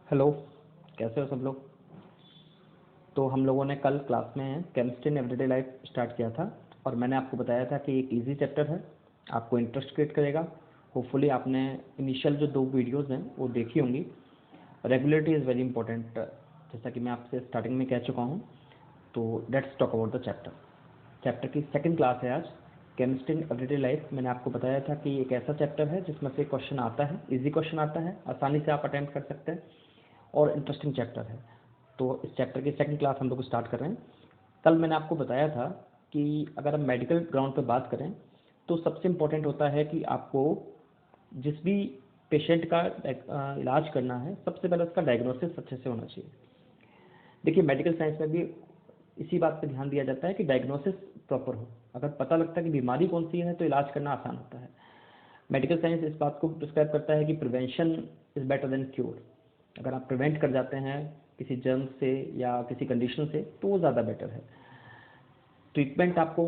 Hello. कैसे हो सब लोग। तो हम लोगों ने कल क्लास में chemistry in everyday life start किया था और मैंने आपको बताया था कि एक इजी चैप्टर है, आपको इंटरेस्ट क्रिएट करेगा। होपफुली आपने इनिशियल जो 2 वीडियोस हैं वो देखी होंगी। रेगुलरिटी इज़ वेरी इंपॉर्टेंट, जैसा कि मैं आपसे स्टार्टिंग में कह चुका हूँ। तो let's talk about the chapter. Chapter की सेकंड क्लास है आज, केमिस्ट्री इन एवरीडे लाइफ। मैंने आपको बताया था कि एक ऐसा चैप्टर है जिसमें से क्वेश्चन आता है, इजी क्वेश्चन आता है, आसानी से आप अटेम्प्ट कर सकते हैं और इंटरेस्टिंग चैप्टर है। तो इस चैप्टर की सेकंड क्लास हम लोग स्टार्ट कर रहे हैं। कल मैंने आपको बताया था कि अगर हम मेडिकल ग्राउंड पे बात करें तो सबसे इम्पोर्टेंट होता है कि आपको जिस भी पेशेंट का इलाज करना है, सबसे पहले उसका डायग्नोसिस अच्छे से होना चाहिए। देखिए, मेडिकल साइंस में भी इसी बात पे ध्यान दिया जाता है कि डायग्नोसिस प्रॉपर हो। अगर पता लगता है कि बीमारी कौन सी है तो इलाज करना आसान होता है। मेडिकल साइंस इस बात को प्रिस्क्राइब करता है कि prevention is better than cure. अगर आप प्रिवेंट कर जाते हैं किसी जर्म से या किसी कंडीशन से तो वो ज़्यादा बेटर है। ट्रीटमेंट आपको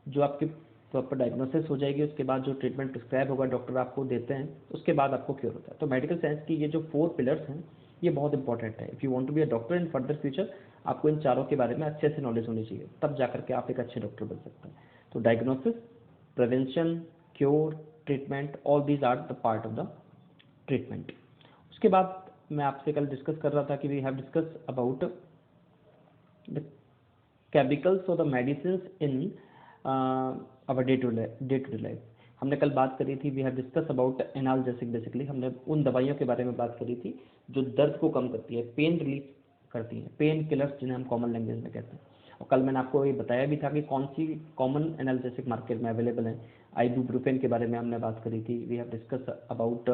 जो आपकी प्रॉपर डायग्नोसिस हो जाएगी, उसके बाद जो ट्रीटमेंट प्रिस्क्राइब होगा डॉक्टर आपको देते हैं, उसके बाद आपको क्योर होता है। तो मेडिकल साइंस की ये जो 4 पिलर्स हैं ये बहुत इंपॉर्टेंट है। If you want to be a doctor in further future, आपको इन चारों के बारे में अच्छे से नॉलेज होनी चाहिए, तब जाकर के आप एक अच्छे डॉक्टर बन सकते हैं। तो diagnosis, prevention, cure, treatment, all these are the part of the treatment. उसके बाद मैं आपसे कल डिस्कस कर रहा था कि we have discuss about the chemicals और the medicine in our day to day life. हमने कल बात करी थी, we have discuss about analgesic. Basically हमने उन दवाइयों के बारे में बात करी थी जो दर्द को कम करती है, पेन रिलीफ करती हैं, पेन किलर्स जिन्हें हम कॉमन लैंग्वेज में कहते हैं। और कल मैंने आपको ये बताया भी था कि कौन सी कॉमन एनाल्जेसिक मार्केट में अवेलेबल है। आइबुप्रोफेन के बारे में हमने बात करी थी। We have discuss about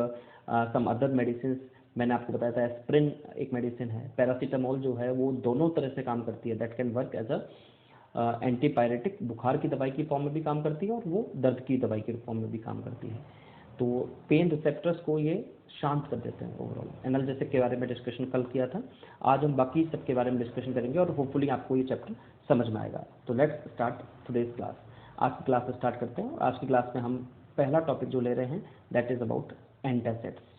some other medicine. मैंने आपको बताया था एस्प्रिन एक मेडिसिन है, पैरासीटामोल जो है वो दोनों तरह से काम करती है, that can work as a antipyretic, बुखार की दवाई की फॉर्म में भी काम करती है और वो दर्द की दवाई के फॉर्म में भी काम करती है। तो पेन रिसेप्टर्स को ये शांत कर देते हैं। ओवरऑल एनाल्जेसिक के बारे में डिस्कशन कल किया था। आज हम बाकी सब के बारे में डिस्कशन करेंगे और होपफुली आपको ये चैप्टर समझ में आएगा। तो लेट्स स्टार्ट टुडेज क्लास। आज की क्लास स्टार्ट करते हैं और आज की क्लास में हम पहला टॉपिक जो ले रहे हैं दैट इज़ अबाउट एंटासिड्स।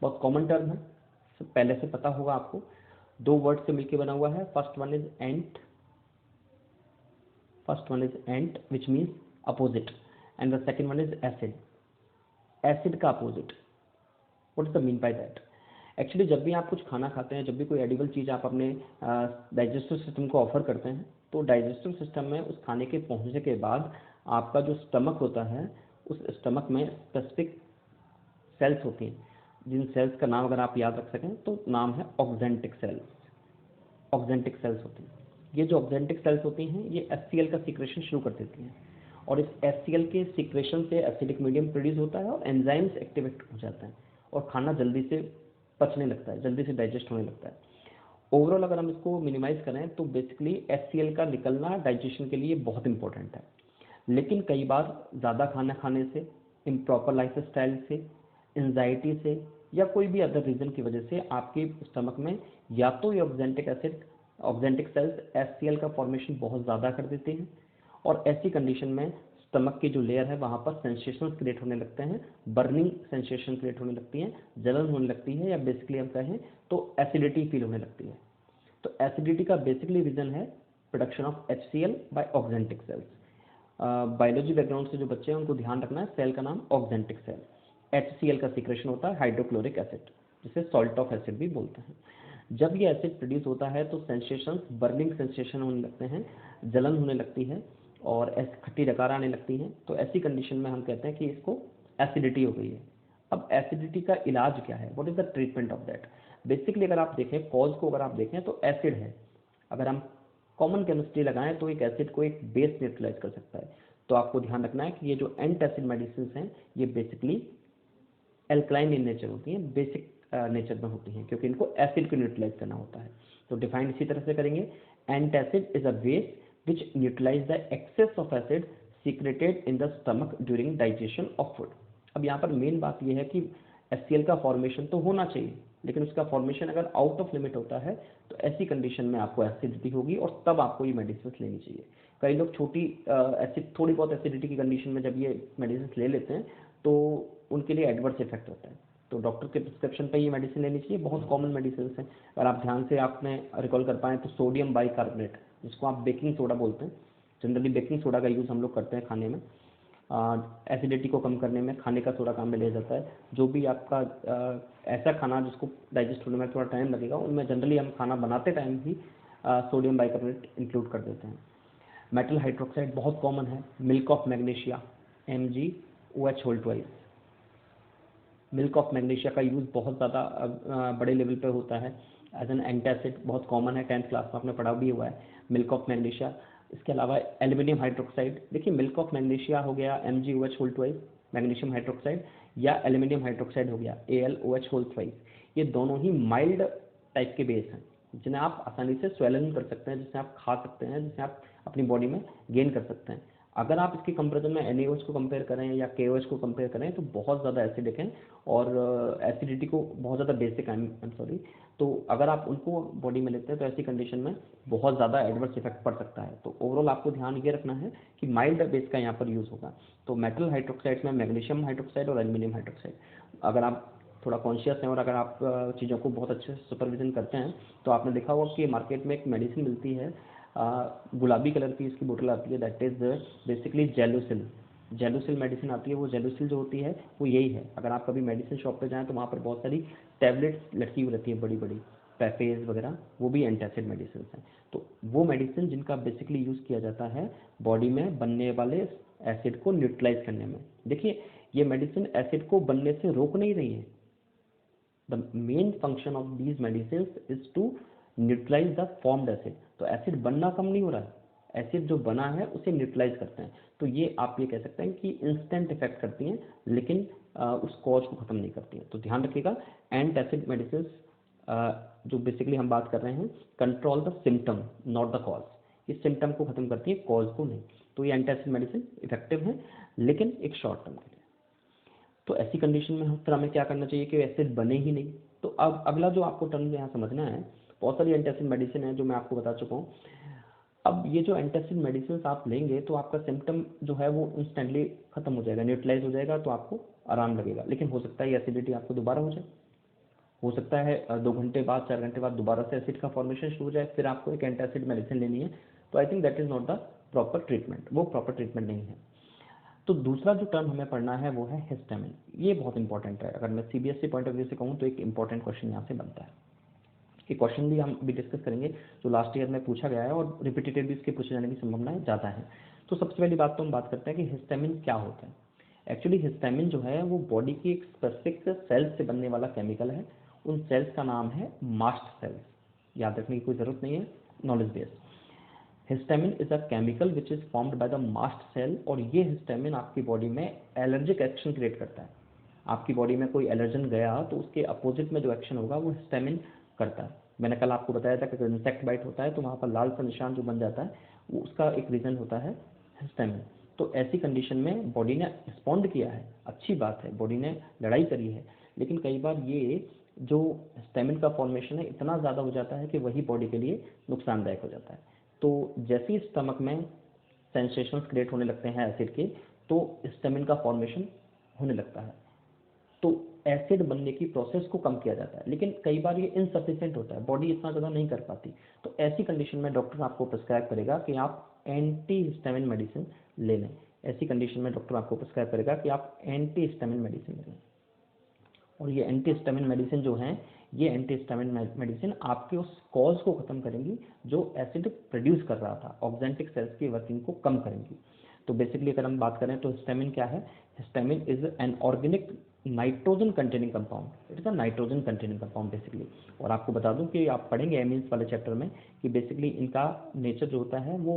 बहुत कॉमन टर्म है, पहले से पता होगा आपको। 2 वर्ड से मिलकर बना हुआ है। First one is ant, first one is ant which means opposite, and the second one is acid. Acid का opposite, what is the mean by that? Actually जब भी आप कुछ खाना खाते हैं, जब भी कोई एडिबल चीज़ आप अपने डाइजेस्टिव सिस्टम को ऑफर करते हैं, तो डाइजेस्टिव सिस्टम में उस खाने के पहुंचने के बाद आपका जो स्टमक होता है, उस स्टमक में स्पेसिफिक सेल्स होती हैं, जिन सेल्स का नाम अगर आप याद रख सकें तो नाम है ऑक्जेंटिक सेल्स। ऑक्जेंटिक सेल्स होती हैं। ये जो ऑक्जेंटिक सेल्स होती हैं ये HCl का सीक्रेशन शुरू कर देती हैं और इस HCl के सीक्रेशन से एसिडिक मीडियम प्रोड्यूस होता है और एंजाइम्स एक्टिवेट हो जाते हैं और खाना जल्दी से पचने लगता है, जल्दी से डाइजेस्ट होने लगता है। ओवरऑल अगर हम इसको मिनिमाइज करें तो बेसिकली HCl का निकलना डाइजेशन के लिए बहुत इंपॉर्टेंट है। लेकिन कई बार ज़्यादा खाना खाने से, इम्प्रॉपर लाइफ स्टाइल से, एंजाइटी से या कोई भी अदर रीज़न की वजह से आपके स्टमक में या तो ये ऑक्जेंटिक सेल्स HCl का फॉर्मेशन बहुत ज़्यादा कर देते हैं और ऐसी कंडीशन में स्टमक की जो लेयर है वहाँ पर सेंसेशन क्रिएट होने लगते हैं, बर्निंग सेंसेशन क्रिएट होने लगती है, जलन होने लगती है, या बेसिकली हम कहें तो एसिडिटी फील होने लगती है। तो एसिडिटी का बेसिकली रीज़न है production of HCl by oxyntic cells. Biology background से जो बच्चे हैं उनको ध्यान रखना है, सेल का नाम ऑक्जेंटिक सेल। HCl का सीक्रेशन होता है हाइड्रोक्लोरिक एसिड, जिसे सॉल्ट ऑफ एसिड भी बोलते हैं। जब ये एसिड प्रोड्यूस होता है तो सेंसेशन, बर्निंग सेंसेशन होने लगते हैं, जलन होने लगती है और खट्टी डकार आने लगती है। तो ऐसी कंडीशन में हम कहते हैं कि इसको एसिडिटी हो गई है। अब एसिडिटी का इलाज क्या है, what is the treatment of that? Basically अगर आप देखें कॉज को, अगर आप देखें तो एसिड है। अगर हम कॉमन केमिस्ट्री लगाएं तो एक एसिड को एक बेस न्यूट्रलाइज कर सकता है। तो आपको ध्यान रखना है कि ये जो एंटासिड मेडिसिन हैं ये बेसिकली एल्कलाइन इन नेचर होती हैं, बेसिक नेचर में होती हैं, क्योंकि इनको एसिड को न्यूट्रलाइज करना होता है। तो डिफाइन इसी तरह से करेंगे, antacid is a base which neutralise the excess of acid secreted in the stomach during digestion of food. अब यहाँ पर मेन बात यह है कि HCl का फॉर्मेशन तो होना चाहिए, लेकिन उसका फॉर्मेशन अगर आउट ऑफ लिमिट होता है तो ऐसी कंडीशन में आपको एसिडिटी होगी और तब आपको ये मेडिसिन लेनी चाहिए। कई लोग छोटी थोड़ी बहुत एसिडिटी की कंडीशन में जब ये मेडिसिन ले लेते हैं तो उनके लिए एडवर्स इफेक्ट होता है। तो डॉक्टर के प्रिस्क्रिप्शन पे ये मेडिसिन लेनी चाहिए, बहुत कॉमन मेडिसिन है। अगर आप ध्यान से आपने रिकॉल कर पाएँ तो सोडियम बाइकार्बोनेट, जिसको आप बेकिंग सोडा बोलते हैं, जनरली बेकिंग सोडा का यूज़ हम लोग करते हैं खाने में, एसिडिटी को कम करने में खाने का सोडा काम में लिया जाता है। जो भी आपका ऐसा खाना जिसको डाइजेस्ट होने में थोड़ा टाइम लगेगा, उनमें जनरली हम खाना बनाते टाइम ही सोडियम बाइकार्बोनेट इंक्लूड कर देते हैं। मेटल हाइड्रोक्साइड बहुत कॉमन है, milk of magnesia MgOH2। Milk of magnesia का यूज़ बहुत ज़्यादा बड़े लेवल पे होता है एज एन एंटासिड, बहुत कॉमन है, 10th क्लास में आपने पढ़ा भी हुआ है मिल्क ऑफ मैग्नीशिया। इसके अलावा एल्यूमिनियम हाइड्रोक्साइड, देखिए मिल्क ऑफ मैग्नीशिया हो गया MgOH2 मैग्नीशियम हाइड्रोक्साइड, या एल्यूमिनियम हाइड्रोक्साइड हो गया AlOH2। ये दोनों ही माइल्ड टाइप के बेस हैं जिन्हें आप आसानी से स्वेलन कर सकते हैं, जिसे आप खा सकते हैं, जिसे आप अपनी बॉडी में गेन कर सकते हैं। अगर आप इसके कंपेरिजन में NaOH को कंपेयर करें या KOH को कंपेयर करें तो बहुत ज़्यादा एसिडिक हैं और एसिडिटी को बहुत ज़्यादा बेसिक, आई एम सॉरी। तो अगर आप उनको बॉडी में लेते हैं तो ऐसी कंडीशन में बहुत ज़्यादा एडवर्स इफेक्ट पड़ सकता है। तो ओवरऑल आपको ध्यान ये रखना है कि माइल्ड बेस का यहाँ पर यूज़ होगा। तो मेटल हाइड्रोक्साइड में मैग्नीशियम हाइड्रोक्साइड और एल्यूमिनियम हाइड्रोक्साइड। अगर आप थोड़ा कॉन्शियस हैं और अगर आप चीज़ों को बहुत अच्छे से सुपरविजन करते हैं तो आपने देखा होगा कि मार्केट में एक मेडिसिन मिलती है, गुलाबी कलर की इसकी बोतल आती है, that is basically Gelusil. Gelusil medicine आती है, वो जेलुसिल जो होती है वो यही है। अगर आप कभी मेडिसिन शॉप पे जाएं तो वहाँ पर बहुत सारी टैबलेट्स लटकी हुई रहती है बड़ी बड़ी, पैफेज वगैरह, वो भी एंटासिड मेडिसिन हैं। तो वो मेडिसिन जिनका बेसिकली यूज़ किया जाता है बॉडी में बनने वाले एसिड को न्यूट्रलाइज करने में। देखिए ये मेडिसिन एसिड को बनने से रोक नहीं रही है, the main function of these medicine is to neutralise the formed acid. तो एसिड बनना कम नहीं हो रहा है, एसिड जो बना है उसे न्यूट्रलाइज करते हैं। तो ये आप ये कह सकते हैं कि इंस्टेंट इफेक्ट करती हैं, लेकिन उस कॉज को खत्म नहीं करती हैं। तो ध्यान रखिएगा, एंट एसिड मेडिसिन जो बेसिकली हम बात कर रहे हैं, control the symptom not the cause. ये सिम्टम को खत्म करती है, कॉज को नहीं। तो ये एंटी एसिड मेडिसिन इफेक्टिव है, लेकिन एक शॉर्ट टर्म के लिए। तो ऐसी कंडीशन में फिर हमें क्या करना चाहिए कि एसिड बने ही नहीं। तो अब अगला जो आपको टर्म यहाँ समझना है, बहुत सारी एंटासिड मेडिसिन है जो मैं आपको बता चुका हूँ। अब ये जो एंटासिड मेडिसिन आप लेंगे तो आपका सिम्टम जो है वो इंस्टेंटली खत्म हो जाएगा, न्यूट्रलाइज हो जाएगा, तो आपको आराम लगेगा। लेकिन हो सकता है ये एसिडिटी आपको दोबारा हो जाए, हो सकता है 2 घंटे बाद 4 घंटे बाद दोबारा से एसिड का फॉर्मेशन शुरू हो जाए, फिर आपको एक एंटासिड मेडिसिन लेनी है। तो I think that is not the proper treatment, वो प्रॉपर ट्रीटमेंट नहीं है। तो दूसरा जो टर्म हमें पढ़ना है वो है हिस्टामिन। ये बहुत इंपॉर्टेंट है, अगर मैं CBSE पॉइंट ऑफ व्यू से कहूँ तो एक इंपॉर्टेंट क्वेश्चन यहाँ से बनता है। ये क्वेश्चन भी हम अभी डिस्कस करेंगे जो लास्ट ईयर में पूछा गया है और रिपीटेटिव भी इसके पूछे जाने की संभावनाएं ज़्यादा है। तो सबसे पहली बात तो हम बात करते हैं कि हिस्टामिन क्या होता है। एक्चुअली हिस्टामिन जो है वो बॉडी की एक स्पेसिफिक सेल्स से बनने वाला केमिकल है। उन सेल्स का नाम है मास्ट सेल्स, याद रखने की कोई ज़रूरत नहीं है, knowledge base. Histamine is a chemical which is formed by the mast cell, और ये हिस्टामिन आपकी बॉडी में एलर्जिक एक्शन क्रिएट करता है। आपकी बॉडी में कोई एलर्जन गया तो उसके अपोजिट में जो एक्शन होगा वो हिस्टामिन करता है। मैंने कल आपको बताया था कि अगर इंसेक्ट बाइट होता है तो वहाँ पर लाल सा निशान जो बन जाता है वो उसका एक रीज़न होता है हिस्टामिन। तो ऐसी कंडीशन में बॉडी ने रिस्पॉन्ड किया है, अच्छी बात है, बॉडी ने लड़ाई करी है, लेकिन कई बार ये जो हिस्टामिन का फॉर्मेशन है इतना ज़्यादा हो जाता है कि वही बॉडी के लिए नुकसानदायक हो जाता है। तो जैसे ही स्टमक में सेंसेशंस क्रिएट होने लगते हैं एसिड के, तो हिस्टामिन का फॉर्मेशन होने लगता है। तो एसिड बनने की प्रोसेस को कम किया जाता है, लेकिन कई बार ये इनसफिशिएंट होता है, बॉडी इतना ज़्यादा नहीं कर पाती। तो ऐसी कंडीशन में डॉक्टर आपको प्रिस्क्राइब करेगा कि आप एंटी हिस्टामिन मेडिसिन ले लें। ऐसी कंडीशन में डॉक्टर आपको प्रिस्क्राइब करेगा कि आप एंटी हिस्टामिन मेडिसिन ले लें। और ये एंटी हिस्टामिन मेडिसिन जो हैं, ये एंटी हिस्टामिन मेडिसिन आपके उस कॉज को खत्म करेंगी जो एसिड प्रोड्यूस कर रहा था, ऑक्जेंटिक सेल्स की वर्किंग को कम करेंगी। तो बेसिकली अगर हम बात करें तो हिस्टामिन क्या है, histamine is an organic nitrogen containing compound, it is a nitrogen containing compound basically. और आपको बता दूं कि आप पढ़ेंगे एमीन्स वाले चैप्टर में कि बेसिकली इनका नेचर जो होता है वो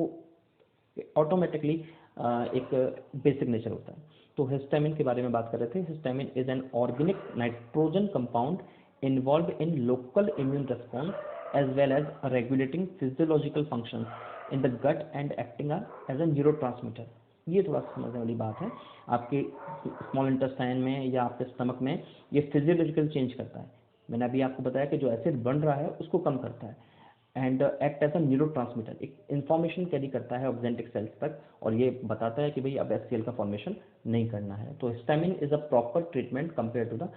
ऑटोमेटिकली एक बेसिक नेचर होता है। तो हिस्टामिन के बारे में बात कर रहे थे। Histamine is an organic nitrogen compound involve in local immune response as well as regulating physiological functions in the gut and acting as a neurotransmitter. ये थोड़ा समझने वाली बात है। आपके स्मॉल इंटेस्टाइन में या आपके स्टमक में ये फिजियोलॉजिकल चेंज करता है। मैंने अभी आपको बताया कि जो एसिड बन रहा है उसको कम करता है and act as a neurotransmitter, एक इन्फॉर्मेशन कैरी करता है ऑक्जेंटिक सेल्स तक और ये बताता है कि भाई अब HCl का फॉर्मेशन नहीं करना है। तो histamine is a proper treatment compare to the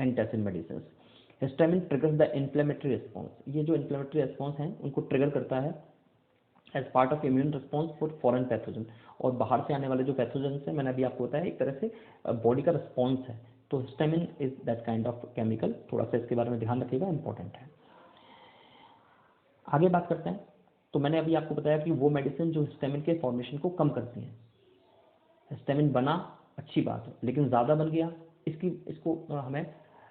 antacid medicine. Histamine triggers the inflammatory response, ये जो इन्फ्लेमेटरी रिस्पॉन्स है उनको ट्रिगर करता है as part of immune response for foreign pathogen, और बाहर से आने वाले जो पैथोजन है, मैंने अभी आपको बताया एक तरह से बॉडी का रिस्पॉन्स है। तो histamine is that kind of chemical, थोड़ा सा इसके बारे में ध्यान रखिएगा, इंपॉर्टेंट है। आगे बात करते हैं। तो मैंने अभी आपको बताया कि वो मेडिसिन जो हिस्टामिन के फॉर्मेशन को कम करती हैं। हिस्टामिन बना अच्छी बात है, लेकिन ज़्यादा बन गया इसको हमें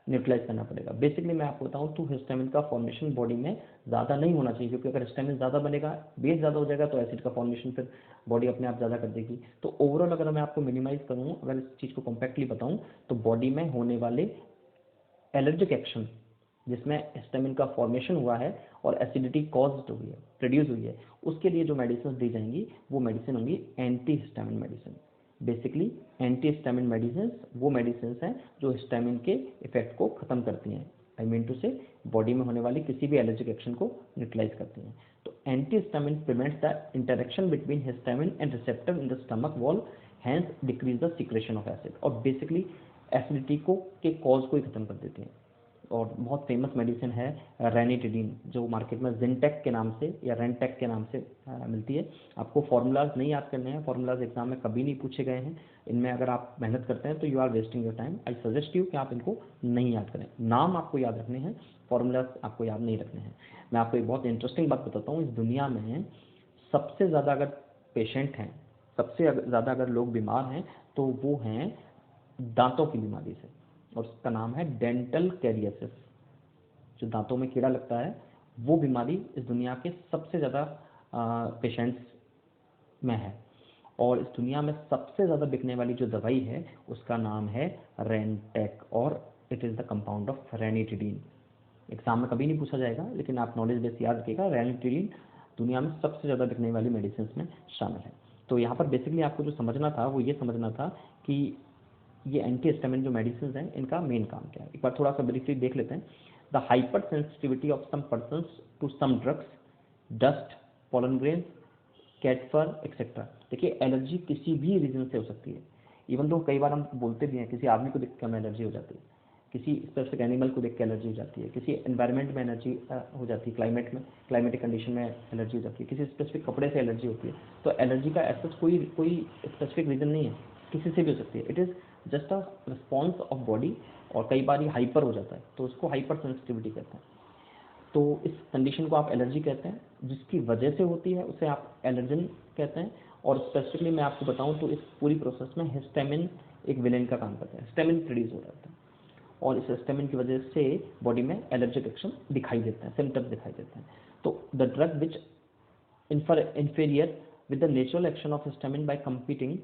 न्यूट्रलाइज करना पड़ेगा। बेसिकली मैं आपको बताऊं तो हिस्टामिन का फॉर्मेशन बॉडी में ज़्यादा नहीं होना चाहिए, क्योंकि अगर हिस्टामिन ज़्यादा बनेगा, बेस ज़्यादा हो जाएगा, तो एसिड का फॉर्मेशन फिर बॉडी अपने आप ज़्यादा कर देगी। तो ओवरऑल अगर मैं आपको मिनिमाइज करूँ, अगर इस चीज़ को कॉम्पैक्टली बताऊँ, तो बॉडी में होने वाले एलर्जिक एक्शन जिसमें हिस्टामिन का फॉर्मेशन हुआ है और एसिडिटी कॉज्ड हुई है, प्रोड्यूस हुई है, उसके लिए जो मेडिसिन दी जाएंगी वो मेडिसिन होंगी anti histamine medicine. Basically anti histamine medicine वो मेडिसिन हैं जो हिस्टामिन के इफेक्ट को खत्म करती हैं, आई मीन टू से बॉडी में होने वाली किसी भी एलर्जिक एक्शन को न्यूट्रलाइज करती हैं। तो anti histamine prevents the interaction between histamine and receptor in the stomach wall, hence decrease the secretion of acid, और बेसिकली एसिडिटी को के कॉज को ही खत्म कर देती हैं। और बहुत फेमस मेडिसिन है रेनिटिडीन, जो मार्केट में जिनटेक के नाम से या रेनटेक के नाम से मिलती है। आपको फार्मूलाज नहीं याद करने हैं, फार्मूलाज एग्जाम में कभी नहीं पूछे गए हैं। इनमें अगर आप मेहनत करते हैं तो you are wasting your time. I suggest you कि आप इनको नहीं याद करें, नाम आपको याद रखने हैं, फार्मूलाज आपको याद नहीं रखने हैं। मैं आपको एक बहुत इंटरेस्टिंग बात बताता हूँ, इस दुनिया में सबसे ज़्यादा अगर पेशेंट हैं, सबसे ज़्यादा अगर लोग बीमार हैं, तो वो हैं दांतों की बीमारी से, और उसका नाम है डेंटल कैरियसिस। जो दांतों में कीड़ा लगता है, वो बीमारी इस दुनिया के सबसे ज़्यादा पेशेंट्स में है। और इस दुनिया में सबसे ज़्यादा बिकने वाली जो दवाई है उसका नाम है रेनटेक, और it is the compound of ranitidine. Exam में कभी नहीं पूछा जाएगा, लेकिन आप नॉलेज बेस याद रखिएगा, रेनिटिडीन दुनिया में सबसे ज़्यादा बिकने वाली मेडिसिन में शामिल है। तो यहाँ पर बेसिकली आपको जो समझना था वो ये समझना था कि ये एंटी हिस्टामिन जो मेडिसिन हैं इनका मेन काम क्या है। एक बार थोड़ा सा ब्रीफली देख लेते हैं। The hyper sensitivity of some persons to some drugs, dust, pollen grain, cat fur etcetera. देखिए एलर्जी किसी भी रीजन से हो सकती है। इवन तो कई बार हम बोलते भी हैं, किसी आदमी को देख के हमें एलर्जी हो जाती है, किसी स्पेसिफिक एनिमल को देख के एलर्जी हो जाती है, किसी एनवायरनमेंट में एलर्जी हो जाती है, क्लाइमेटिक कंडीशन में एलर्जी हो जाती है, किसी स्पेसिफिक कपड़े से एलर्जी होती है। तो एलर्जी का ऐसा कोई स्पेसिफिक रीजन नहीं है, किसी से भी हो सकती है। It is just a response of body, और कई बार ये हाइपर हो जाता है तो उसको हाइपर सेंसिटिविटी कहते हैं। तो इस कंडीशन को आप एलर्जी कहते हैं, जिसकी वजह से होती है उसे आप एलर्जन कहते हैं। और स्पेसिफिकली मैं आपको बताऊं तो इस पूरी प्रोसेस में हिस्टामिन एक विलेन का काम करता है, हिस्टामिन प्रोड्यूस हो जाता है, और इस हिस्टामिन की वजह से बॉडी में एलर्जिक एक्शन दिखाई देते हैं, सिम्टम्स दिखाई देते हैं। तो the drug which inferior with the natural action of histamine by competing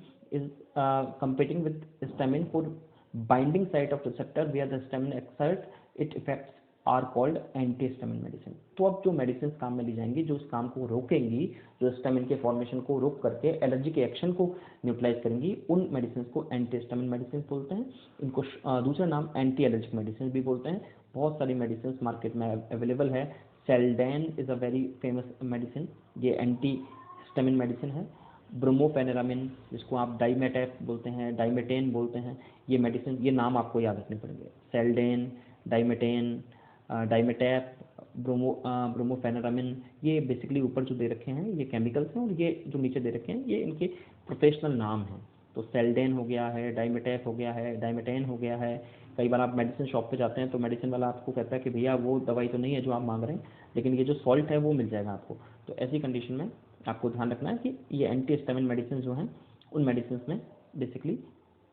with histamine for binding site of receptor where the histamine exert its effects are called antihistamine medicine। तो अब जो मेडिसिन काम में ली जाएंगी, जो इस काम को रोकेंगी, जो हिस्टामिन के फॉर्मेशन को रोक करके एलर्जी के एक्शन को न्यूट्रलाइज करेंगी, उन मेडिसिन को एंटीहिस्टामिन मेडिसिन बोलते हैं। इनको दूसरा नाम एंटी एलर्जिक मेडिसिन भी बोलते हैं। बहुत सारी मेडिसिन मार्केट में अवेलेबल है। Seldane is a very famous medicine, ये एंटी हिस्टामिन मेडिसिन है। ब्रोमोफेनेरामिन, जिसको आप डाइमेटेप बोलते हैं, डाइमेटेन बोलते हैं, ये मेडिसिन, ये नाम आपको याद रखने पड़ेंगे। सेल्डेन, डाइमेटेन, डाइमेटेप, ब्रोमोफेनेरामिन, ये बेसिकली ऊपर जो दे रखे हैं ये केमिकल्स हैं, और ये जो नीचे दे रखे हैं ये इनके प्रोफेशनल नाम हैं। तो सेल्डेन हो गया है, डाइमेटेप हो गया है, डाइमेटेन हो गया है। कई बार आप मेडिसिन शॉप पे जाते हैं तो मेडिसिन वाला आपको कहता है कि भैया वो दवाई तो नहीं है जो आप मांग रहे हैं, लेकिन ये जो सॉल्ट है वो मिल जाएगा आपको। तो ऐसी कंडीशन में आपको ध्यान रखना है कि ये एंटी हिस्टामिन मेडिसिन जो हैं उन मेडिसिन में बेसिकली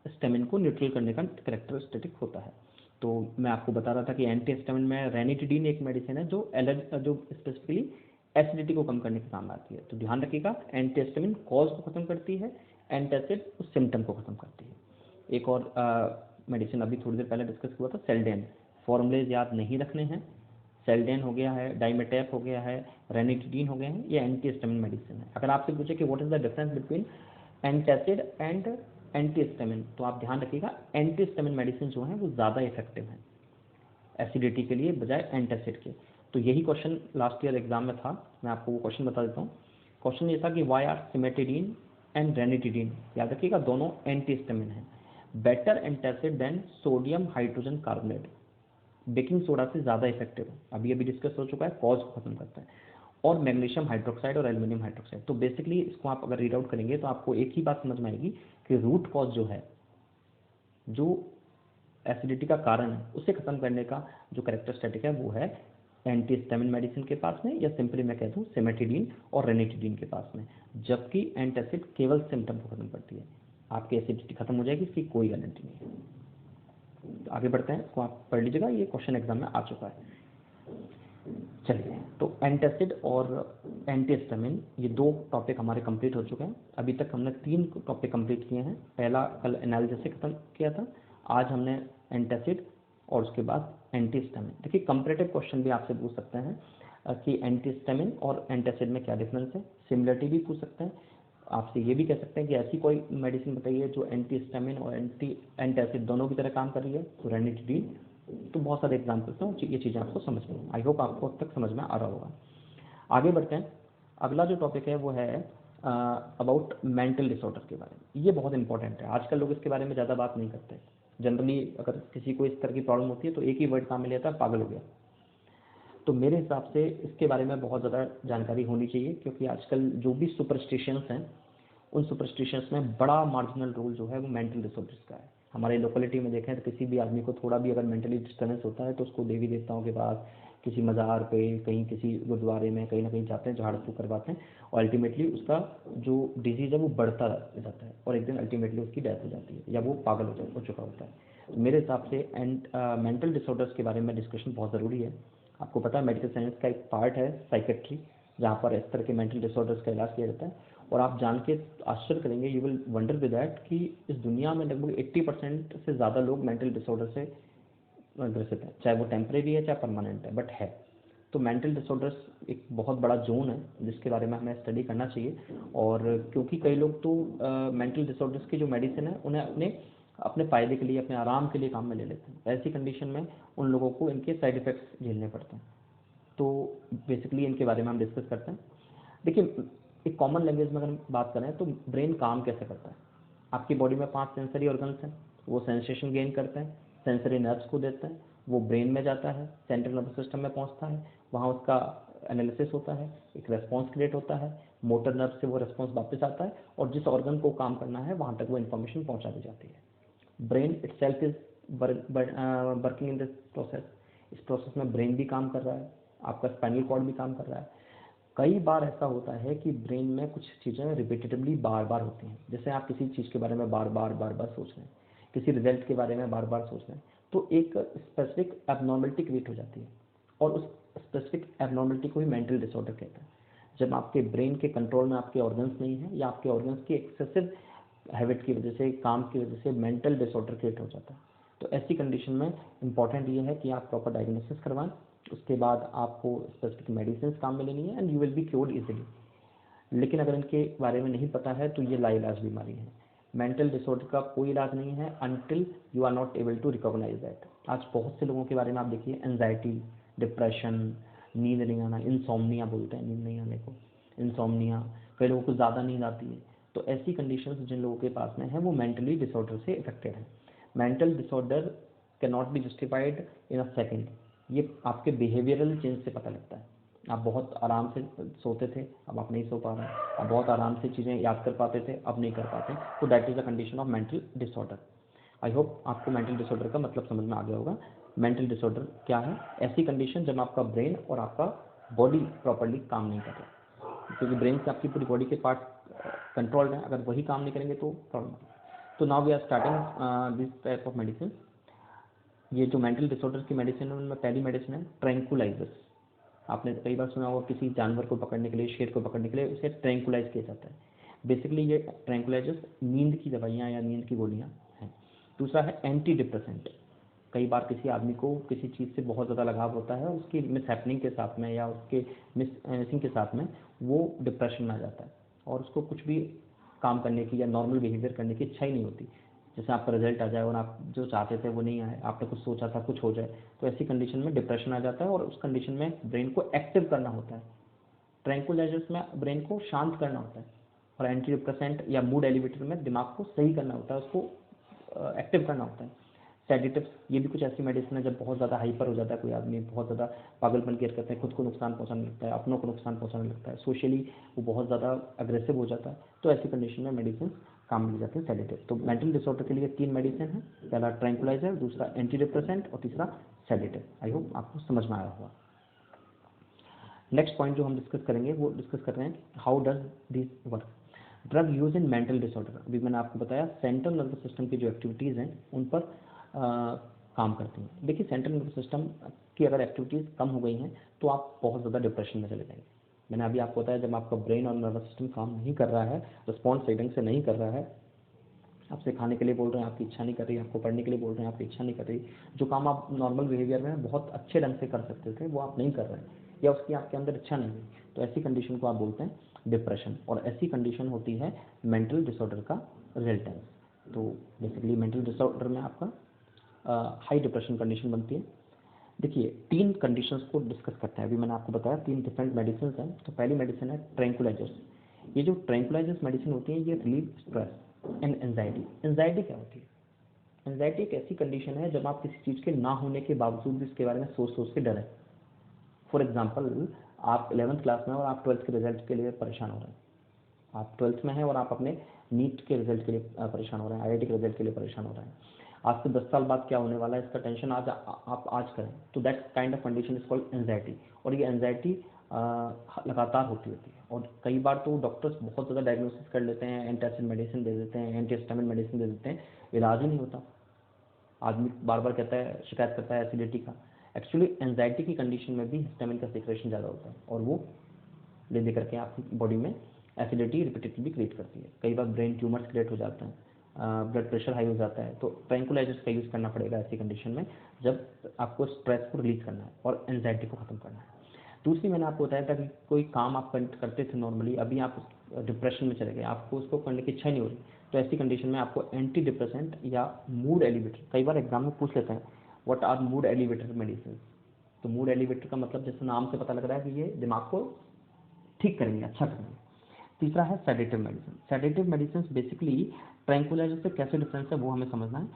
हिस्टामिन को न्यूट्रल करने का कैरेक्टरिस्टिक होता है। तो मैं आपको बता रहा था कि एंटी हिस्टामिन में रेनिटिडीन एक मेडिसिन है जो स्पेसिफिकली एसिडिटी को कम करने के काम आती है। तो ध्यान रखिएगा, एंटी हिस्टामिन कॉज को खत्म करती है, एंटासिड उस सिम्टम को खत्म करती है। एक और मेडिसिन अभी थोड़ी देर पहले डिस्कस हुआ था, सेल्डेन। फॉर्मूलेज याद नहीं रखने हैं। सेल्डेन हो गया है, डाइमेटेप हो गया है, रेनिटिडीन हो गए हैं, ये एंटी हिस्टामिन मेडिसिन है। अगर आपसे पूछे कि what is the difference between antacid and anti histamine, तो आप ध्यान रखिएगा एंटी हिस्टामिन मेडिसिन जो हैं वो ज़्यादा इफेक्टिव हैं एसिडिटी के लिए बजाय एंटासिड के। तो यही क्वेश्चन लास्ट ईयर एग्जाम में था, मैं आपको वो क्वेश्चन बता देता हूँ। क्वेश्चन ये था कि why are cimetidine and ranitidine, याद रखिएगा दोनों एंटी हिस्टामिन हैं, better antacid than sodium hydrogen carbonate. Baking soda से ज़्यादा इफेक्टिव है, अभी अभी डिस्कस हो चुका है, कॉज को खत्म करता है। और मैग्नीशियम हाइड्रोक्साइड और एल्युमिनियम हाइड्रोक्साइड, तो बेसिकली इसको आप अगर रीड आउट करेंगे तो आपको एक ही बात समझ में आएगी कि रूट कॉज जो है, जो एसिडिटी का कारण है, उसे खत्म करने का जो कैरेक्टरिस्टिक है वो है एंटीहिस्टामिन मेडिसिन के पास में, या सिंपली मैं कह दूं सिमेटिडीन और रेनिटिडीन के पास में। जबकि एंटासिड केवल सिम्टम को खत्म करती है, आपकी एसिडिटी खत्म हो जाएगी, इसकी कोई गारंटी नहीं है। तो आगे बढ़ते हैं, इसको आप पढ़ लीजिएगा, ये क्वेश्चन एग्जाम में आ चुका है। चलिए, तो एंटासिड और एंटीहिस्टामिन ये दो टॉपिक हमारे कंप्लीट हो चुके हैं। अभी तक हमने 3 टॉपिक कंप्लीट किए हैं। पहला कल एनालिसिस से खत्म किया था, आज हमने एंटासिड और उसके बाद एंटीहिस्टामिन। देखिए, कंपैरेटिव क्वेश्चन भी आपसे पूछ सकते हैं कि एंटीहिस्टामिन और एंटासिड में क्या डिफरेंस है, सिमिलरिटी भी पूछ सकते हैं। आपसे ये भी कह सकते हैं कि ऐसी कोई मेडिसिन बताइए जो एंटीहिस्टामिन और एंटासिड दोनों की तरह काम कर रही है, तो रेनिटिडीन। तो बहुत सारे एग्जाम्पल्स हैं, ये चीज़ें आपको समझ में, आई होप आपको अब तक समझ में आ रहा होगा। आगे बढ़ते हैं, अगला जो टॉपिक है वो है अबाउट मेंटल डिसऑर्डर के बारे में। ये बहुत इंपॉर्टेंट है, आजकल लोग इसके बारे में ज़्यादा बात नहीं करते। जनरली अगर किसी को इस तरह की प्रॉब्लम होती है तो एक ही वर्ड काम में लेता है, पागल हो गया। तो मेरे हिसाब से इसके बारे में बहुत ज़्यादा जानकारी होनी चाहिए, क्योंकि आजकल जो भी सुपरस्टिशंस हैं, उन सुपरस्टिशंस में बड़ा मार्जिनल रोल जो है वो मेंटल डिसऑर्डर्स का है। हमारे लोकेलिटी में देखें तो किसी भी आदमी को थोड़ा भी अगर मेंटली डिस्टर्बेंस होता है तो उसको देवी देवताओं के पास, किसी मज़ार पे, कहीं किसी गुरुद्वारे में कहीं ना कहीं जाते हैं, झाड़ फूक करवाते हैं, और अल्टीमेटली उसका जो डिजीज़ है वो बढ़ता जाता है, और एक दिन अल्टीमेटली उसकी डेथ हो जाती है, या वो पागल हो चुका होता है। तो मेरे हिसाब से मेंटल डिसऑर्डर्स के बारे में डिस्कशन बहुत ज़रूरी है। आपको पता है मेडिकल साइंस का एक पार्ट है साइकेट्री, जहाँ पर इस तरह के मेंटल डिसऑर्डर्स का इलाज किया जाता है। और आप जान के आश्चर्य करेंगे, you will wonder with that, कि इस दुनिया में लगभग 80% से ज़्यादा लोग मेंटल डिसऑर्डर से ग्रसित हैं, चाहे वो टेम्परेरी है चाहे परमानेंट है, बट है। तो मेंटल डिसऑर्डर्स एक बहुत बड़ा जोन है जिसके बारे में हमें स्टडी करना चाहिए। और क्योंकि कई लोग तो मेंटल डिसऑर्डर्स की जो मेडिसिन है उन्हें अपने फ़ायदे के लिए, अपने आराम के लिए काम में ले लेते हैं। ऐसी कंडीशन में उन लोगों को इनके साइड इफ़ेक्ट्स झेलने पड़ते हैं। तो बेसिकली इनके बारे में हम डिस्कस करते हैं। देखिए, एक कॉमन लैंग्वेज में अगर हम बात करें तो ब्रेन काम कैसे करता है। आपकी बॉडी में 5 सेंसरी ऑर्गन्स हैं, वो सेंसेशन गेन करते हैं, सेंसरी नर्व्स को देते हैं, वो ब्रेन में जाता है, सेंट्रल नर्वस सिस्टम में पहुंचता है, वहाँ उसका एनालिसिस होता है, एक रेस्पॉन्स क्रिएट होता है, मोटर नर्व से वो रेस्पॉन्स वापस आता है, और जिस ऑर्गन को काम करना है वहाँ तक वो इन्फॉर्मेशन पहुँचा दी जाती है। Brain itself is working in this process. इस प्रोसेस में ब्रेन भी काम कर रहा है, आपका स्पाइनल कॉर्ड भी काम कर रहा है। कई बार ऐसा होता है कि ब्रेन में कुछ चीज़ें रिपीटेटिवली बार बार होती हैं, जैसे आप किसी चीज़ के बारे में बार बार सोच रहे हैं, किसी रिजल्ट के बारे में बार बार सोच रहे हैं, तो एक स्पेसिफिक एबनॉर्मलिटी क्रिएट हो जाती है, और उस स्पेसिफिक एबनॉर्मलिटी को ही मेंटल डिसऑर्डर कहते हैं। जब आपके ब्रेन के कंट्रोल में आपके ऑर्गन्स नहीं है, या आपके ऑर्गन्स की एक्सेसिव हैबिट की वजह से, काम की वजह से मेंटल डिसऑर्डर क्रिएट हो जाता है। तो ऐसी कंडीशन में इंपॉर्टेंट ये है कि आप प्रॉपर डायग्नोसिस करवाएं, उसके बाद आपको स्पेसिफिक मेडिसिन काम में लेनी है, and you will be cured easily. लेकिन अगर इनके बारे में नहीं पता है तो ये लाइलाज बीमारी है। मेंटल डिसऑर्डर का कोई इलाज नहीं है until you are not able to recognise that. आज बहुत से लोगों के बारे में आप देखिए, एंजाइटी, डिप्रेशन, नींद नहीं आना, इंसोम्निया बोलते हैं नींद नहीं आने को, इंसोम्निया, कई लोगों को ज़्यादा नींद आती है। तो ऐसी कंडीशंस जिन लोगों के पास में है वो मेंटली डिसऑर्डर से इफेक्टेड है। Mental disorder can not be justified in a second. ये आपके बिहेवियरल चेंज से पता लगता है। आप बहुत आराम से सोते थे, अब आप नहीं सो पा रहे हैं, आप बहुत आराम से चीज़ें याद कर पाते थे, अब नहीं कर पाते, तो that is a condition of mental disorder. I hope आपको मेंटल डिसऑर्डर का मतलब समझ में आ गया होगा। मेंटल डिसऑर्डर क्या है? ऐसी कंडीशन जब आपका ब्रेन और आपका बॉडी प्रॉपरली काम नहीं कर रहा, क्योंकि ब्रेन से आपकी पूरी बॉडी के पार्ट कंट्रोल्ड हैं, अगर वही काम नहीं करेंगे तो प्रॉब्लम। तो now we are starting this type of medicine. ये जो मेंटल डिसऑर्डर की मेडिसिन है उनमें पहली मेडिसिन है ट्रैंक्विलाइजर्स। आपने कई बार सुना होगा, किसी जानवर को पकड़ने के लिए, शेर को पकड़ने के लिए उसे ट्रैंक्विलाइज किया जाता है। बेसिकली ये ट्रैंक्विलाइजर्स नींद की दवाइयाँ या नींद की गोलियाँ हैं। दूसरा है एंटी डिप्रेसेंट। कई बार किसी आदमी को किसी चीज़ से बहुत ज़्यादा लगाव होता है, उसकी मिस हैपनिंग के साथ में या उसके मिसिंग के साथ में वो डिप्रेशन में आ जाता है, और उसको कुछ भी काम करने की या नॉर्मल बिहेवियर करने की इच्छा ही नहीं होती। जैसे आपका रिजल्ट आ जाए और आप जो चाहते थे वो नहीं आए, आपने कुछ सोचा था कुछ हो जाए, तो ऐसी कंडीशन में डिप्रेशन आ जाता है, और उस कंडीशन में ब्रेन को एक्टिव करना होता है। ट्रैंक्विलाइजर्स में ब्रेन को शांत करना होता है, और एंटी डिप्रेसेंट या मूड एलिवेटर में दिमाग को सही करना होता है, उसको एक्टिव करना होता है। सेडेटिव्स, ये भी कुछ ऐसी मेडिसिन है जब बहुत ज़्यादा हाइपर हो जाता है कोई आदमी, बहुत ज़्यादा पागलपन केयर करते हैं, खुद को नुकसान पहुंचाने लगता है, अपनों को नुकसान पहुंचाने लगता है, सोशली वो बहुत ज़्यादा अग्रेसिव हो जाता है, तो ऐसी कंडीशन में मेडिसिन काम में जाते हैं सेडेटिव। तो मेंटल डिसऑर्डर के लिए 3 मेडिसिन है, पहला ट्रैंक्विलाइजर, दूसरा एंटी डिप्रेसेंट और तीसरा सेडेटिव। आई होप आपको समझ में आया होगा। नेक्स्ट पॉइंट जो हम डिस्कस करेंगे वो डिस्कस कर रहे हैं how does this work. Drug use in mental disorder, अभी मैंने आपको बताया सेंट्रल नर्वस सिस्टम की जो एक्टिविटीज़ हैं उन पर काम करती हैं। देखिए सेंट्रल नर्वस सिस्टम की अगर एक्टिविटीज़ कम हो गई हैं तो आप बहुत ज़्यादा डिप्रेशन में चले जाएंगे। मैंने अभी आपको बताया जब आपका ब्रेन और नर्वस सिस्टम काम नहीं कर रहा है, रिस्पॉन्स सही ढंग से नहीं कर रहा है, आपसे खाने के लिए बोल रहे हैं आपकी इच्छा नहीं कर रही, आपको पढ़ने के लिए बोल रहे हैं आपकी इच्छा नहीं कर रही, जो काम आप नॉर्मल बिहेवियर में बहुत अच्छे ढंग से कर सकते थे वो आप नहीं कर रहे हैं, या उसकी आपके अंदर इच्छा नहीं है, तो ऐसी कंडीशन को आप बोलते हैं डिप्रेशन। और ऐसी कंडीशन होती है मेंटल डिसऑर्डर का रिजल्टेंस। तो बेसिकली मेंटल डिसऑर्डर में आपका हाई डिप्रेशन कंडीशन बनती है। देखिए 3 कंडीशंस को डिस्कस करते हैं, अभी मैंने आपको बताया 3 डिफरेंट मेडिसिन हैं। तो पहली मेडिसिन है ट्रैंक्विलाइजर्स। ये जो ट्रैंक्विलाइजर्स मेडिसिन होती है ये relieve stress and anxiety. Anxiety क्या होती है? एंजाइटी एक ऐसी कंडीशन है जब आप किसी चीज़ के ना होने के बावजूद भी इसके बारे में सोच सोच के डरे। फॉर एग्जाम्पल आप 11th क्लास में और आप 12th के रिजल्ट के लिए परेशान हो रहे हैं, आप 12th में हैं और आप अपने नीट के रिजल्ट के लिए परेशान हो रहे हैं, IIT के रिजल्ट के लिए परेशान हो रहे हैं, आज से 10 साल बाद क्या होने वाला है इसका टेंशन आज आप आज करें, तो that kind of condition is called anxiety. और ये एंजाइटी लगातार होती है और कई बार तो डॉक्टर्स बहुत ज़्यादा डायग्नोसिस कर लेते हैं, एंटासिड मेडिसिन दे देते हैं, एंटीहिस्टामिन मेडिसिन दे देते हैं, इलाज ही नहीं होता। आदमी बार बार कहता है, शिकायत करता है एसिडिटी का। एक्चुअली एंजाइटी की कंडीशन में भी हिस्टामिन का सिक्रेशन ज़्यादा होता है और वो ले दे करके आपकी बॉडी में एसिडिटी रिपीटेडली क्रिएट करती है। कई बार ब्रेन ट्यूमर्स क्रिएट हो जाते हैं, ब्लड प्रेशर हाई हो जाता है, तो ट्रैंक्विलाइजर्स का यूज़ करना पड़ेगा ऐसी कंडीशन में जब आपको स्ट्रेस को रिलीज करना है और एंजाइटी को खत्म करना है। दूसरी मैंने आपको बताया था कि कोई काम आप करते थे नॉर्मली, अभी आप डिप्रेशन में चले गए, आपको उसको करने की इच्छा नहीं हो रही, तो ऐसी कंडीशन में आपको एंटी डिप्रेसेंट या मूड एलिवेटर, कई बार एग्जाम में पूछ लेते हैं what are mood elevator medicine. तो मूड एलिवेटर का मतलब जैसे नाम से पता लग रहा है कि ये दिमाग को ठीक करेंगे, अच्छा करेंगे। तीसरा है sedative medicine. Sedative medicine basically tranquilliser से कैसे डिफरेंस है वो हमें समझना है।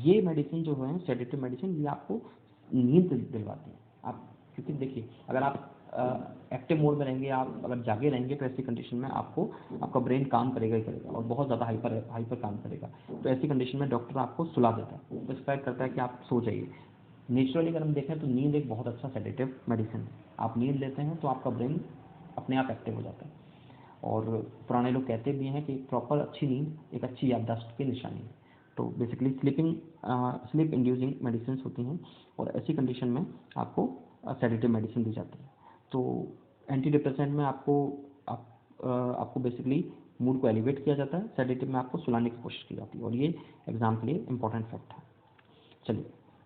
ये मेडिसिन जो है सेडेटिव मेडिसिन, ये आपको नींद दिलवाती है। आप क्योंकि देखिए अगर आप एक्टिव मोड में रहेंगे, आप अगर जागे रहेंगे तो ऐसी कंडीशन में आपको आपका ब्रेन काम करेगा ही करेगा और बहुत ज़्यादा हाइपर काम करेगा। तो ऐसी कंडीशन में डॉक्टर आपको सुला देता है, प्रिस्क्राइब करता है कि आप सो जाइए। नेचुरली अगर हम देखें तो नींद एक बहुत अच्छा सेडेटिव मेडिसिन है। आप नींद लेते हैं तो आपका ब्रेन अपने आप एक्टिव हो जाता है। और पुराने लोग कहते भी हैं कि प्रॉपर अच्छी नींद एक अच्छी याददाश्त की निशानी है। तो बेसिकली स्लीप इंड्यूसिंग मेडिसिन होती हैं और ऐसी कंडीशन में आपको सेडेटिव मेडिसिन दी जाती है। तो एंटी डिप्रेसेंट में आपको बेसिकली मूड को एलिवेट किया जाता है, सेडेटिव में आपको सुलाने की कोशिश की जाती है, और ये एग्जाम के लिए इंपॉर्टेंट फैक्ट है। चलिए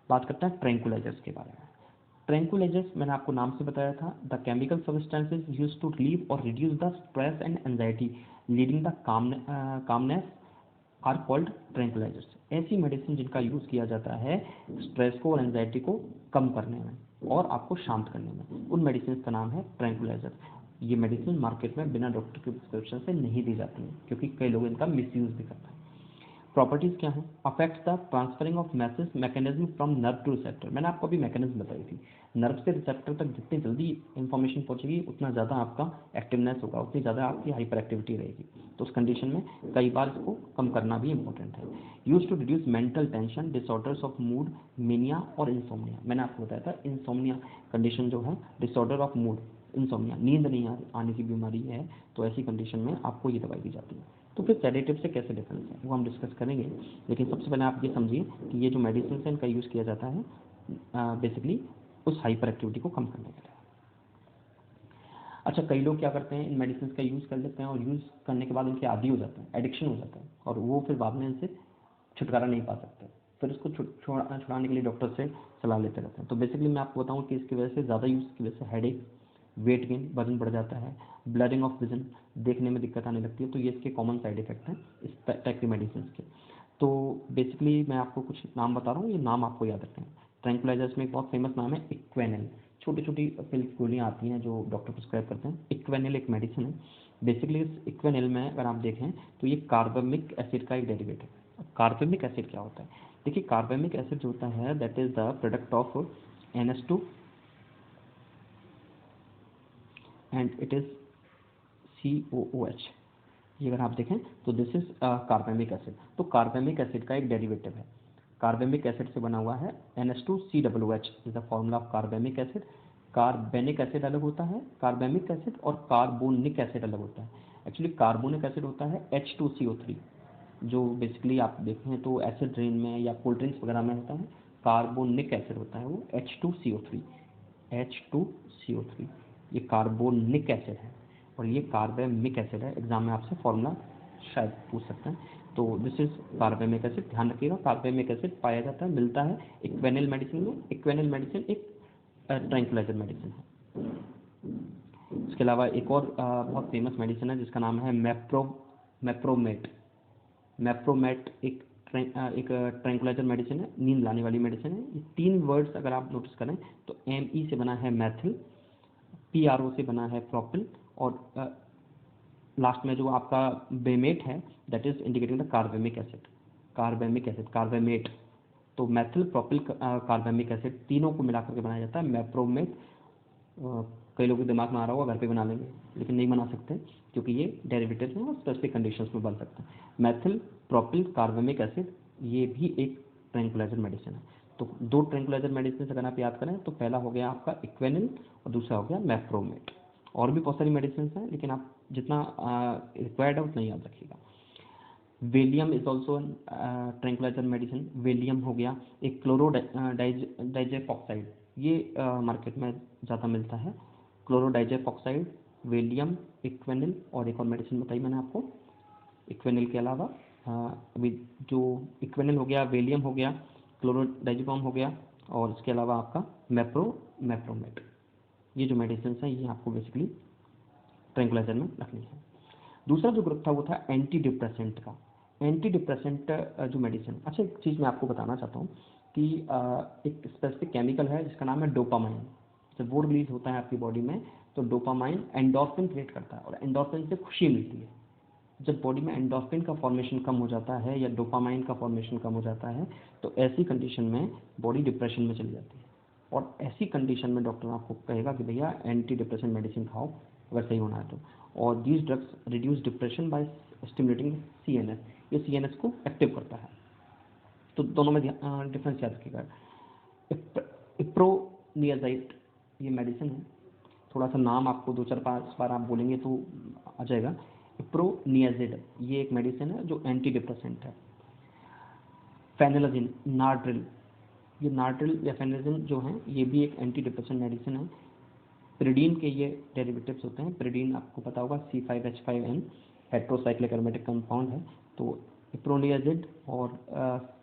बात करते हैं ट्रैंक्विलाइजर्स के बारे में। ट्रैंक्विलाइजर्स मैंने आपको नाम से बताया था, the chemical substances used to relieve और reduce the stress and anxiety leading the calmness are called tranquillisers. ऐसी मेडिसिन जिनका यूज़ किया जाता है स्ट्रेस को और एंजाइटी को कम करने में और आपको शांत करने में, उन मेडिसिन का नाम है ट्रैंक्विलाइजर। ये मेडिसिन मार्केट में बिना डॉक्टर के प्रिस्क्रिप्शन से नहीं दी जाती हैं क्योंकि कई लोग इनका मिसयूज़ भी करते हैं। प्रॉपर्टीज़ क्या हैं? Affect the transferring of message mechanism from nerve two receptor. मैंने आपको अभी मैकेनिज्म बताई थी, नर्व से रिसेप्टर तक जितनी जल्दी इंफॉर्मेशन पहुंचेगी उतना ज़्यादा आपका एक्टिवनेस होगा, उतनी ज़्यादा आपकी हाइपर एक्टिविटी रहेगी। तो उस कंडीशन में कई बार इसको कम करना भी इंपॉर्टेंट है। Use to reduce mental tension, disorders of mood, mania और इंसोम्निया। मैंने आपको बताया था इंसोम्निया कंडीशन जो है डिसऑर्डर ऑफ मूड, इंसोम्निया, नींद नहीं आने की बीमारी है, तो ऐसी कंडीशन में आपको ये दवाई दी जाती है। तो फिर सेडेटिव से कैसे डिफरेंस है वो हम डिस्कस करेंगे, लेकिन सबसे पहले आप ये समझिए कि ये जो मेडिसिन है इनका यूज़ किया जाता है बेसिकली उस हाइपर एक्टिविटी को कम करने के लिए। अच्छा, कई लोग क्या करते हैं, इन मेडिसिन का यूज़ कर लेते हैं और यूज़ करने के बाद उनके आदी हो जाते हैं, एडिक्शन हो जाता है, और वो फिर बाद में इनसे छुटकारा नहीं पा सकते, फिर इसको छुड़ाने के लिए डॉक्टर से सलाह लेते रहते हैं। तो बेसिकली मैं आपको बताऊँ कि इसकी वजह से, ज़्यादा यूज़ की वजह से हेडेक, वेट गेन, वजन बढ़ जाता है, ब्लरिंग ऑफ विजन, देखने में दिक्कत आने लगती है। तो ये इसके कॉमन साइड इफेक्ट हैं इस टाइप की मेडिसिन के। तो बेसिकली मैं आपको कुछ नाम बता रहा हूँ, ये नाम आपको याद रखना है। ट्रैंक्विलाइजर्स में एक बहुत फेमस नाम है इक्वेनिल। छोटी छोटी पिल गोलियाँ आती हैं जो डॉक्टर प्रिस्क्राइब करते हैं। इक्वेनिल एक मेडिसिन है। बेसिकली इस इक्वेनिल में अगर आप देखें तो ये कार्बमिक एसिड का एक डेरिवेट है। कार्बमिक एसिड क्या होता है? देखिए कार्बेमिक एसिड जो होता है that is the product of NH2 and it is COOH। ये अगर आप देखें तो दिस इज कार्बेमिक एसिड। तो कार्बेमिक एसिड का एक डेरिवेटिव है, कार्बेमिक एसिड से बना हुआ है NH2COOH is the formula of carbamic acid. Carbamic acid अलग होता है, कार्बेमिक एसिड, और कार्बोनिक एसिड अलग होता है। एक्चुअली कार्बोनिक एसिड होता है H2CO3, जो बेसिकली आप देखें तो एसिड रेन में या कोल्ड ड्रिंक्स वगैरह में होता है। कार्बोनिक एसिड होता है वो H2CO3। ये कार्बोनिक एसिड है और ये कार्बेमिक एसिड है। एग्जाम में आपसे फॉर्मूला शायद पूछ सकते हैं। तो दिस इज कार्बेमिक एसिड। ध्यान रखिएगा कार्बेमिक एसिड पाया जाता है, मिलता है इक्वेनिल मेडिसिन में। इक्वेनिल मेडिसिन एक ट्रैंक्विलाइजर मेडिसिन है। इसके अलावा एक और बहुत फेमस मेडिसिन है जिसका नाम है मेप्रोमेट। मेप्रोमेट एक ट्रैंक्विलाइजर मेडिसिन है, नींद लाने वाली मेडिसिन है। ये 3 वर्ड्स अगर आप नोटिस करें तो ME से बना है मैथिल, PRO से बना है प्रोपिल, और लास्ट में जो आपका बेमेट है that is indicating the carbamic acid. Carbamate. तो मैथिल, प्रोपिल, कार्बेमिक एसिड तीनों को मिलाकर के बनाया जाता है मेप्रोमेट। कई लोगों के दिमाग में आ रहा होगा घर पे बना लेंगे, लेकिन नहीं बना सकते क्योंकि ये डेरिवेटिव हैं और स्पेसिफिक कंडीशंस में बन सकते हैं। मैथिल, प्रोपिल, कार्बेमिक एसिड ये भी एक ट्रैंक्विलाइजर मेडिसिन है। तो 2 ट्रैंक्विलाइजर मेडिसिन अगर आप याद करें तो पहला हो गया आपका इक्वेनिल और दूसरा हो गया मेप्रोमेट। और भी बहुत सारी मेडिसिन हैं लेकिन आप जितना रिक्वायर्ड है उतना याद रखिएगा। Valium is also tranquilliser medicine. Valium हो गया एक क्लोरोडाइजेपॉक्साइड, ये मार्केट में ज़्यादा मिलता है। क्लोरोडाइजेपॉक्साइड, वेलियम, इक्वेनिल, और एक और मेडिसिन बताई मैंने आपको इक्वेनिल के अलावा। अभी जो इक्वेनिल हो गया, वेलियम हो गया, क्लोरोडाइजेपॉम हो गया, और इसके अलावा आपका मेप्रोमेट। ये जो मेडिसिन हैं ये आपको बेसिकली ट्रैंक्विलाइजर में रखनी है। दूसरा जो ग्रुप था वो था एंटी डिप्रेसेंट का। एंटी डिप्रेसेंट जो मेडिसिन, अच्छा एक चीज़ मैं आपको बताना चाहता हूँ कि एक स्पेसिफिक केमिकल है जिसका नाम है डोपामाइन। जब वो रिलीज होता है आपकी बॉडी में तो डोपामाइन एंडोर्फिन क्रिएट करता है और एंडोर्फिन से खुशी मिलती है। जब बॉडी में एंडोर्फिन का फॉर्मेशन कम हो जाता है या डोपामाइन का फॉर्मेशन कम हो जाता है तो ऐसी कंडीशन में बॉडी डिप्रेशन में चली जाती है, और ऐसी कंडीशन में डॉक्टर आपको कहेगा कि भैया एंटी डिप्रेशन मेडिसिन खाओ अगर सही होना है तो। और these drugs reduce depression by stimulating CNS। ये CNS को एक्टिव करता है। तो दोनों में डिफरेंस याद रखिएगा। इप्रोनियाजाइड ये मेडिसिन है, थोड़ा सा नाम आपको 2-4-5 बार आप बोलेंगे तो आ जाएगा। इप्रोनियाजाइड ये एक मेडिसिन है जो एंटी डिप्रेसेंट है। फेनिलजिन, नार्ट्रिल, ये नार्ट्रिल या फेनिलजिन जो हैं ये भी एक एंटी डिप्रेशन मेडिसिन है। पिरिडीन के ये डेरिवेटिव्स होते हैं। पिरिडीन आपको पता होगा C5H5N हेट्रोसाइक्लिक एरोमेटिक कंपाउंड है। तो इप्रोनियाजिड और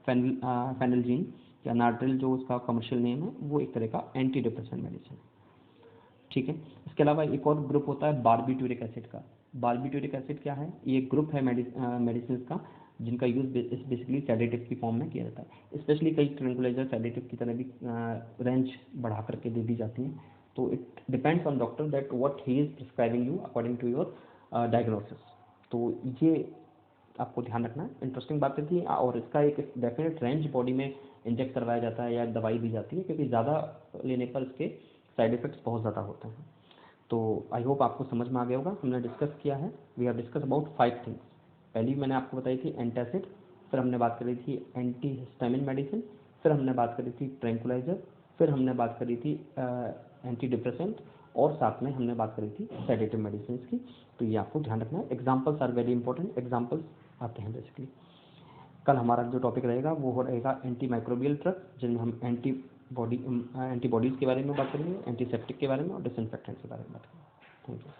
फेनिलजिन या नार्ट्रिल जो उसका कमर्शियल नेम है वो एक तरह का एंटी डिप्रेशन मेडिसिन है। ठीक है। इसके अलावा एक और ग्रुप होता है बारबिटूरिक एसिड का। बारबिटूरिक एसिड क्या है? ये ग्रुप है मेडिसिन का जिनका यूज़ बेसिकली सेडेटिव की फॉर्म में किया जाता है। स्पेशली कई ट्रैंक्विलाइजर सेडेटिव की तरह भी रेंज बढ़ा करके दे दी जाती हैं। तो it depends on doctor that what he is prescribing you according to your diagnosis. तो ये आपको ध्यान रखना है। इंटरेस्टिंग बातें थी, और इसका एक डेफिनेट रेंज बॉडी में इंजेक्ट करवाया जाता है या दवाई दी जाती है क्योंकि ज़्यादा लेने पर इसके साइड इफ़ेक्ट्स बहुत ज़्यादा होते हैं। तो आई होप आपको समझ में आ गया होगा। हमने डिस्कस किया है, we have discuss about 5 things. पहली मैंने आपको बताई थी एंटासिड, फिर हमने बात करी थी एंटी हिस्टामिन मेडिसिन, फिर हमने बात करी थी ट्रैंक्विलाइजर, फिर हमने बात करी थी एंटी डिप्रेसेंट, और साथ में हमने बात करी थी सेडेटिव मेडिसिन की। तो ये आपको ध्यान रखना है। Examples are very important. Examples आते हैं बेसिकली। कल हमारा जो टॉपिक रहेगा वो हो रहेगा एंटी माइक्रोबियल ड्रग, जिनमें हम एंटीबॉडीज़ के बारे में बात करेंगे, एंटीसेप्टिक के बारे में और डिसइंफेक्टेंट के बारे में बात करेंगे। Thank you.